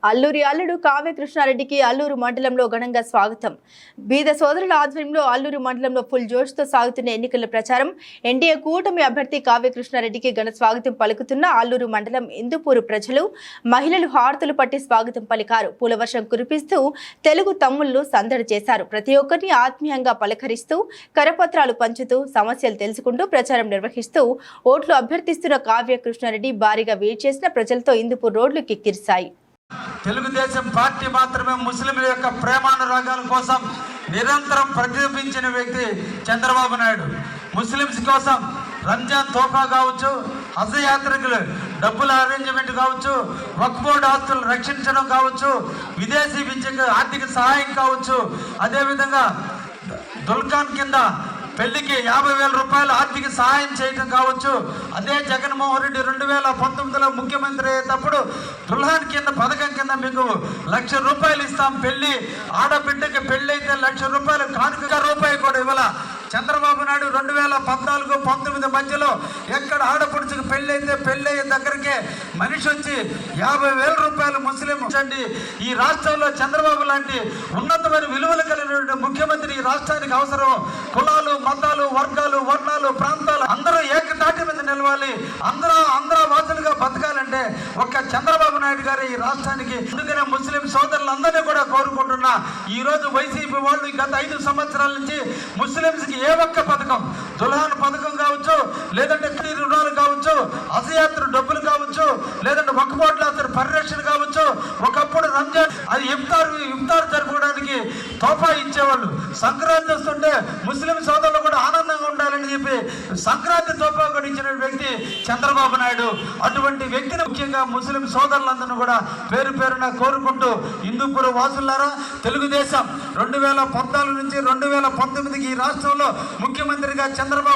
అల్లూరి అల్లుడు కావ్య కృష్ణారెడ్డికి అల్లూరు మండలంలో ఘనంగా స్వాగతం. బీద సోదరుల ఆధ్వర్యంలో అల్లూరు మండలంలో ఫుల్ జోష్తో సాగుతున్న ఎన్నికల ప్రచారం. ఎన్డీఏ కూటమి అభ్యర్థి కావ్య కృష్ణారెడ్డికి ఘన స్వాగతం పలుకుతున్న అల్లూరు మండలం ఇందుపూరు ప్రజలు, మహిళలు హారతులు పట్టి స్వాగతం పలికారు. పూలవర్షం కురిపిస్తూ తెలుగు తమ్ముళ్లు సందడి చేశారు. ప్రతి ఒక్కరిని ఆత్మీయంగా పలకరిస్తూ, కరపత్రాలు పంచుతూ, సమస్యలు తెలుసుకుంటూ ప్రచారం నిర్వహిస్తూ ఓట్లు అభ్యర్థిస్తున్న కావ్య కృష్ణారెడ్డి భారీగా వెయిట్ చేసిన ప్రజలతో ఇందుపూరు రోడ్లు కిక్కిరిశాయి. తెలుగుదేశం పార్టీ మాత్రమే ముస్లింల యొక్క ప్రేమానురాగాల కోసం నిరంతరం ప్రతిబింబించిన వ్యక్తి చంద్రబాబు నాయుడు. ముస్లిమ్స్ కోసం రంజాన్ తోఫా కావచ్చు, హజ్ యాత్రికులు డబ్బుల అరేంజ్మెంట్ కావచ్చు, వక్ఫ్ బోర్డు ఆస్తులు రక్షించడం కావచ్చు, విదేశీ విద్యకు ఆర్థిక సహాయం కావచ్చు, అదేవిధంగా దుల్ఖాన్ కింద పెళ్లికి 50,000 రూపాయలు ఆర్థిక సహాయం చేయడం కావచ్చు. అదే జగన్మోహన్ రెడ్డి 2019లో ముఖ్యమంత్రి అయ్యేటప్పుడు దుల్హాన్ కింద పథకం కింద మీకు 1,00,000 రూపాయలు ఇస్తాం, పెళ్లి ఆడబిడ్డకి పెళ్లి అయితే 1,00,000 రూపాయలు కానుక రూపాయి కూడా ఇవ్వాల. చంద్రబాబు నాయుడు 2014-19 మధ్యలో ఎక్కడ ఆడపడుచుకు పెళ్లి అయితే పెళ్లి అయ్యే దగ్గరికే మనిషి వచ్చి 50,000 రూపాయలు ముస్లిం అండి. ఈ రాష్ట్రంలో చంద్రబాబు లాంటి ఉన్నతమైన విలువలు కలిగిన ముఖ్యమంత్రి ఈ రాష్ట్రానికి అవసరం. కులాలు, మతాలు, వర్గాలు, వర్ణాలు, ప్రాంతాలు అందరూ ఏకతాటి మీద నిలవాలి, అందరూ వాసులుగా బతకాలంటే ఒక్క చంద్రబాబు నాయుడు గారు ఈ రాష్ట్రానికి. అందుకనే ముస్లిం సోదరులందరినీ కూడా కోరుకుంటున్నా. ఈ రోజు వైసీపీ వాళ్ళు గత 5 సంవత్సరాల నుంచి ముస్లింస్కి ఏ ఒక్క పథకం, దుల్హాన్ పథకం కావచ్చు, లేదంటే రుణాలు కావచ్చు, హజ్ డబ్బులు కావచ్చు, లేదంటే వక్ఫ్ బోర్డు ఆస్తుల పరిరక్షణ కావచ్చు, ఒకప్పుడు రంజాన్ అది ఇఫ్తార్ జరుపుకోవడానికి తోఫా ఇచ్చేవాళ్ళు. సంక్రాంతి వస్తుంటే ముస్లిం సోదరులు కూడా ఆనందంగా ఉండాలని చెప్పి సంక్రాంతి తోఫా కూడా ఇచ్చిన వ్యక్తి చంద్రబాబు నాయుడు. అటువంటి వ్యక్తిని ముఖ్యంగా ముస్లిం సోదరులందరినీ కూడా పేరు పేరున కోరుకుంటూ, హిందూపుర వాసులారా, తెలుగుదేశం 2014 నుంచి 2019కి ఈ రాష్ట్రంలో ముఖ్యమంత్రిగా చంద్రబాబు